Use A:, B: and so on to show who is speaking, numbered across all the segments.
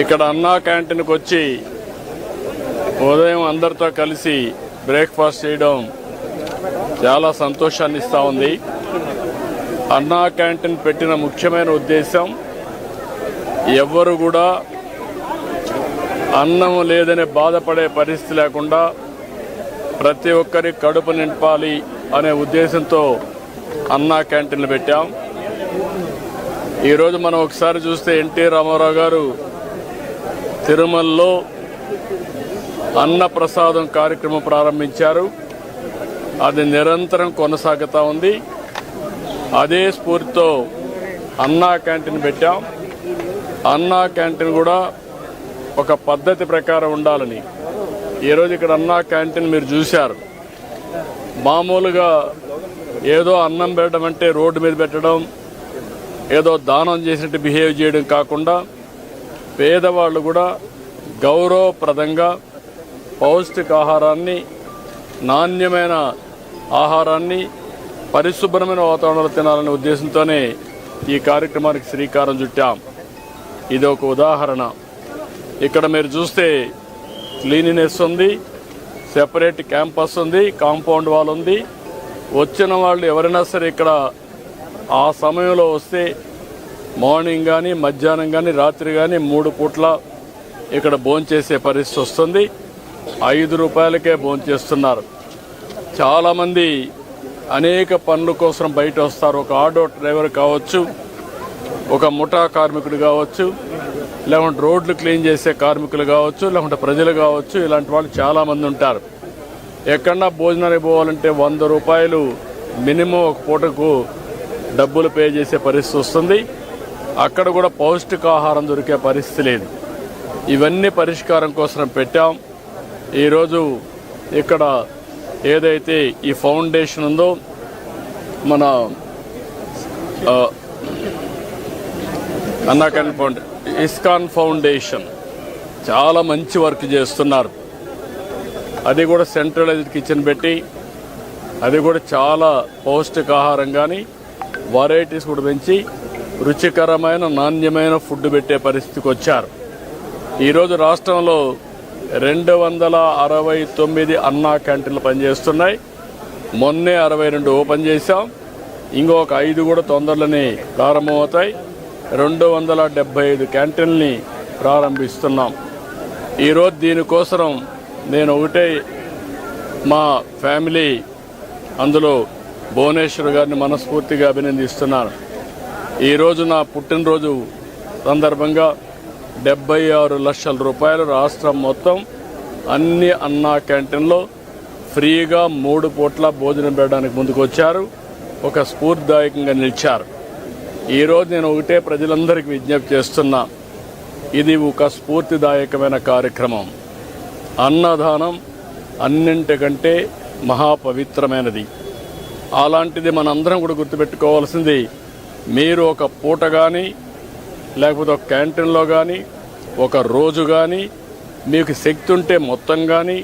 A: ఇక్కడ అన్నా క్యాంటీన్కి వచ్చి ఉదయం అందరితో కలిసి బ్రేక్ఫాస్ట్ చేయడం చాలా సంతోషాన్ని ఇస్తూ ఉంది. అన్నా క్యాంటీన్ పెట్టిన ముఖ్యమైన ఉద్దేశం ఎవ్వరు కూడా అన్నం లేదని బాధపడే పరిస్థితి లేకుండా ప్రతి ఒక్కరి కడుపు నింపాలి అనే ఉద్దేశంతో అన్నా క్యాంటీన్లు పెట్టాం. ఈరోజు మనం ఒకసారి చూస్తే ఎన్టీ రామారావు గారు తిరుమలలో అన్న ప్రసాదం కార్యక్రమం ప్రారంభించారు. అది నిరంతరం కొనసాగుతూ ఉంది. అదే స్ఫూర్తితో అన్నా క్యాంటీన్ పెట్టాం. అన్నా క్యాంటీన్ కూడా ఒక పద్ధతి ప్రకారం ఉండాలని ఈరోజు ఇక్కడ అన్నా క్యాంటీన్ మీరు చూశారు. మామూలుగా ఏదో అన్నం పెట్టడం అంటే రోడ్డు మీద పెట్టడం, ఏదో దానం చేసినట్టు బిహేవ్ చేయడం కాకుండా పేదవాళ్ళు కూడా గౌరవప్రదంగా పౌష్టికాహారాన్ని, నాణ్యమైన ఆహారాన్ని పరిశుభ్రమైన వాతావరణంలో తినాలనే ఉద్దేశంతోనే ఈ కార్యక్రమానికి శ్రీకారం చుట్టాం. ఇది ఒక ఉదాహరణ. ఇక్కడ మీరు చూస్తే క్లీనినెస్ ఉంది, సెపరేట్ క్యాంపస్ ఉంది, కాంపౌండ్ వాల్ ఉంది. వచ్చిన వాళ్ళు ఎవరైనా సరే ఇక్కడ ఆ సమయంలో వస్తే మార్నింగ్ కానీ, మధ్యాహ్నం కానీ, రాత్రి కానీ 3 పూట్ల ఇక్కడ భోంచేసే పరిస్థితి వస్తుంది. 5 రూపాయలకే భోంచేస్తున్నారు. చాలామంది అనేక పనుల కోసం బయట వస్తారు. ఒక ఆటో డ్రైవర్ కావచ్చు, ఒక ముఠా కార్మికుడు కావచ్చు, లేకుంటే రోడ్లు క్లీన్ చేసే కార్మికులు కావచ్చు, లేకుంటే ప్రజలు కావచ్చు. ఇలాంటి వాళ్ళు చాలామంది ఉంటారు. ఎక్కడన్నా భోజనానికి పోవాలంటే 100 రూపాయలు మినిమం ఒక పూటకు డబ్బులు పే చేసే పరిస్థితి వస్తుంది. అక్కడ కూడా పౌష్టికాహారం దొరికే పరిస్థితి లేదు. ఇవన్నీ పరిష్కారం కోసం పెట్టాం. ఈరోజు ఇక్కడ ఏదైతే ఈ ఫౌండేషన్ ఉందో, మన అన్నా క్యాంటీన్ ఇస్కాన్ ఫౌండేషన్ చాలా మంచి వర్క్ చేస్తున్నారు. అది కూడా సెంట్రలైజ్డ్ కిచెన్ పెట్టి అది కూడా చాలా పౌష్టికాహారం కానీ వెరైటీస్ కూడా పెంచి రుచికరమైన నాణ్యమైన ఫుడ్ పెట్టే పరిస్థితికి వచ్చారు. ఈరోజు రాష్ట్రంలో 269 అన్నా క్యాంటీన్లు పనిచేస్తున్నాయి. మొన్నే 62 ఓపెన్ చేశాం. ఇంకొక 5 కూడా తొందరలోనే ప్రారంభమవుతాయి. 275 క్యాంటీన్ని ప్రారంభిస్తున్నాం. ఈరోజు దీనికోసం నేను ఒకటే మా ఫ్యామిలీ, అందులో భువనేశ్వర్ గారిని మనస్ఫూర్తిగా అభినందిస్తున్నాను. ఈరోజు నా పుట్టినరోజు సందర్భంగా 76 లక్షల రూపాయలు రాష్ట్రం మొత్తం అన్ని అన్నా క్యాంటీన్లో ఫ్రీగా 3 పూట్ల భోజనం పెట్టడానికి ముందుకు వచ్చారు. ఒక స్ఫూర్తిదాయకంగా నిలిచారు. ఈరోజు నేను ఒకటే ప్రజలందరికీ విజ్ఞప్తి చేస్తున్నా, ఇది ఒక స్ఫూర్తిదాయకమైన కార్యక్రమం. అన్నదానం అన్నింటికంటే మహాపవిత్రమైనది. అలాంటిది మనందరం కూడా గుర్తుపెట్టుకోవాల్సింది, మీరు ఒక పూట కానీ, లేకపోతే ఒక క్యాంటీన్లో కానీ, ఒక రోజు కానీ, మీకు శక్తి ఉంటే మొత్తం కానీ,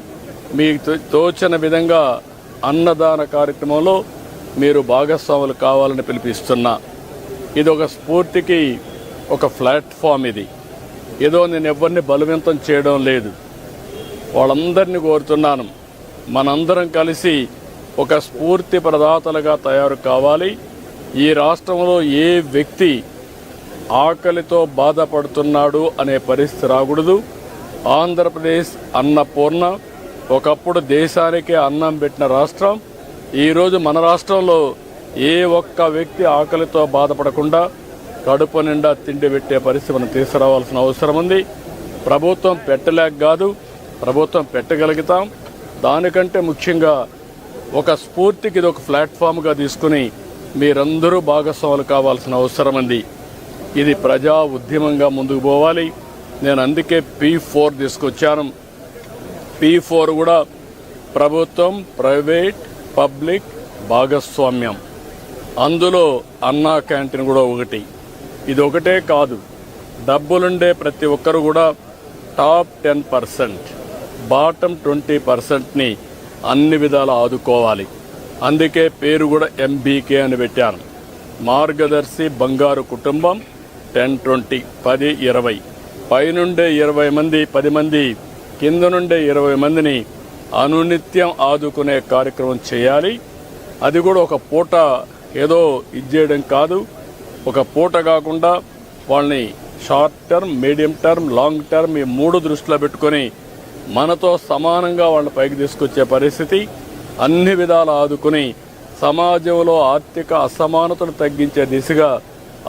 A: మీకు తోచిన విధంగా అన్నదాన కార్యక్రమంలో మీరు భాగస్వాములు కావాలని పిలిపిస్తున్నా. ఇది ఒక స్ఫూర్తికి ఒక ప్లాట్ఫామ్. ఇది ఏదో నేను ఎవరిని బలవంతం చేయడం లేదు. వాళ్ళందరినీ కోరుతున్నాను, మనందరం కలిసి ఒక స్ఫూర్తి ప్రదాతలుగా తయారు కావాలి. ఈ రాష్ట్రంలో ఏ వ్యక్తి ఆకలితో బాధపడుతున్నాడు అనే పరిస్థితి రాకూడదు. ఆంధ్రప్రదేశ్ అన్నపూర్ణ, ఒకప్పుడు దేశానికే అన్నం పెట్టిన రాష్ట్రం. ఈరోజు మన రాష్ట్రంలో ఏ ఒక్క వ్యక్తి ఆకలితో బాధపడకుండా కడుపు నిండా తిండి పెట్టే పరిస్థితి మనం తీసుకురావాల్సిన అవసరం ఉంది. ప్రభుత్వం పెట్టలేక కాదు, ప్రభుత్వం పెట్టగలుగుతాం. దానికంటే ముఖ్యంగా ఒక స్ఫూర్తికి ఇది ఒక ప్లాట్ఫామ్గా తీసుకుని మీరందరూ భాగస్వాములు కావాల్సిన అవసరం ఉంది. ఇది ప్రజా ఉద్యమంగా ముందుకు పోవాలి. నేను అందుకే P4 తీసుకొచ్చాను. P4 కూడా ప్రభుత్వం, ప్రైవేట్, పబ్లిక్ భాగస్వామ్యం. అందులో అన్నా క్యాంటీన్ కూడా ఒకటి. ఇది ఒకటే కాదు, డబ్బులుండే ప్రతి ఒక్కరు కూడా టాప్ 10%, బాటమ్ 20%ని అన్ని విధాలా ఆదుకోవాలి. అందుకే పేరు కూడా MBK అని పెట్టాను. మార్గదర్శి బంగారు కుటుంబం 10-20, 10-20. పైనుండే 20 మంది 10 మంది కింద నుండే 20 మందిని అనునిత్యం ఆదుకునే కార్యక్రమం చేయాలి. అది కూడా ఒక పూట ఏదో ఇచ్చేయడం కాదు. ఒక పూట కాకుండా వాళ్ళని short term, medium term, long term ఈ 3 దృష్టిలో పెట్టుకొని మనతో సమానంగా వాళ్ళని పైకి తీసుకొచ్చే పరిస్థితి, అన్ని విధాలు ఆదుకుని సమాజంలో ఆర్థిక అసమానతను తగ్గించే దిశగా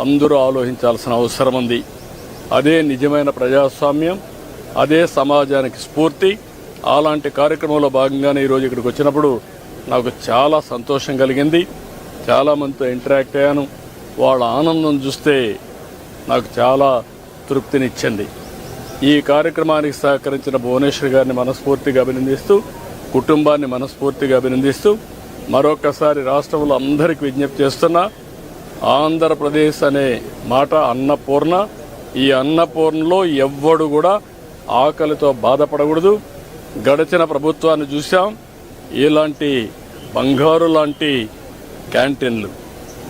A: అందరూ ఆలోచించాల్సిన అవసరం ఉంది. అదే నిజమైన ప్రజాస్వామ్యం, అదే సమాజానికి స్ఫూర్తి. అలాంటి కార్యక్రమంలో భాగంగానే ఈరోజు ఇక్కడికి వచ్చినప్పుడు నాకు చాలా సంతోషం కలిగింది. చాలామందితో ఇంటరాక్ట్ అయ్యాను. వాళ్ళ ఆనందం చూస్తే నాకు చాలా తృప్తినిచ్చింది. ఈ కార్యక్రమానికి సహకరించిన భువనేశ్వర్ గారిని మనస్ఫూర్తిగా అభినందిస్తూ, కుటుంబాన్ని మనస్ఫూర్తిగా అభినందిస్తూ మరొకసారి రాష్ట్రంలో అందరికీ విజ్ఞప్తి చేస్తున్నా, ఆంధ్రప్రదేశ్ అనే మాట అన్నపూర్ణ. ఈ అన్నపూర్ణలో ఎవ్వడు కూడా ఆకలితో బాధపడకూడదు. గడిచిన ప్రభుత్వాన్ని చూసాం, ఇలాంటి బంగారు లాంటి క్యాంటీన్లు.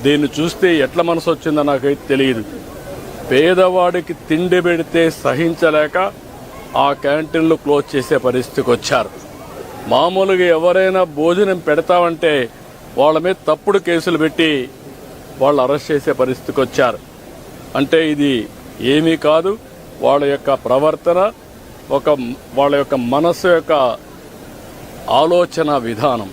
A: దీన్ని చూస్తే ఎట్లా మనసు వచ్చిందో నాకైతే తెలియదు. పేదవాడికి తిండి పెడితే సహించలేక ఆ క్యాంటీన్లు క్లోజ్ చేసే పరిస్థితికి వచ్చారు. మామూలుగా ఎవరైనా భోజనం పెడతామంటే వాళ్ళ మీద తప్పుడు కేసులు పెట్టి వాళ్ళు అరెస్ట్ చేసే పరిస్థితికి వచ్చారు. అంటే ఇది ఏమీ కాదు, వాళ్ళ యొక్క ప్రవర్తన, వాళ్ళ యొక్క మనసు యొక్క ఆలోచన విధానం.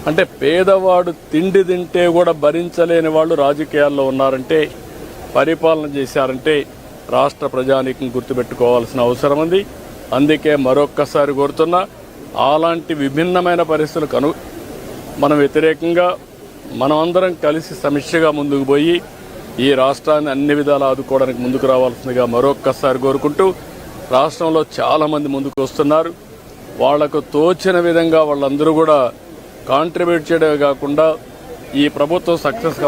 A: అంటే పేదవాడు తిండి తింటే కూడా భరించలేని వాళ్ళు రాజకీయాల్లో ఉన్నారంటే, పరిపాలన చేశారంటే రాష్ట్ర ప్రజానీకం గుర్తుపెట్టుకోవాల్సిన అవసరం ఉంది. అందుకే మరొక్కసారి కోరుతున్నా, అలాంటి విభిన్నమైన పరిస్థితులకు మనం వ్యతిరేకంగా మనమందరం కలిసి సమిష్టిగా ముందుకు పోయి ఈ రాష్ట్రాన్ని అన్ని విధాలు ఆదుకోవడానికి ముందుకు రావాల్సిందిగా మరొక్కసారి కోరుకుంటూ, రాష్ట్రంలో చాలామంది ముందుకు వస్తున్నారు. వాళ్లకు తోచిన విధంగా వాళ్ళందరూ కూడా కాంట్రిబ్యూట్ చేయడమే కాకుండా ఈ ప్రభుత్వం సక్సెస్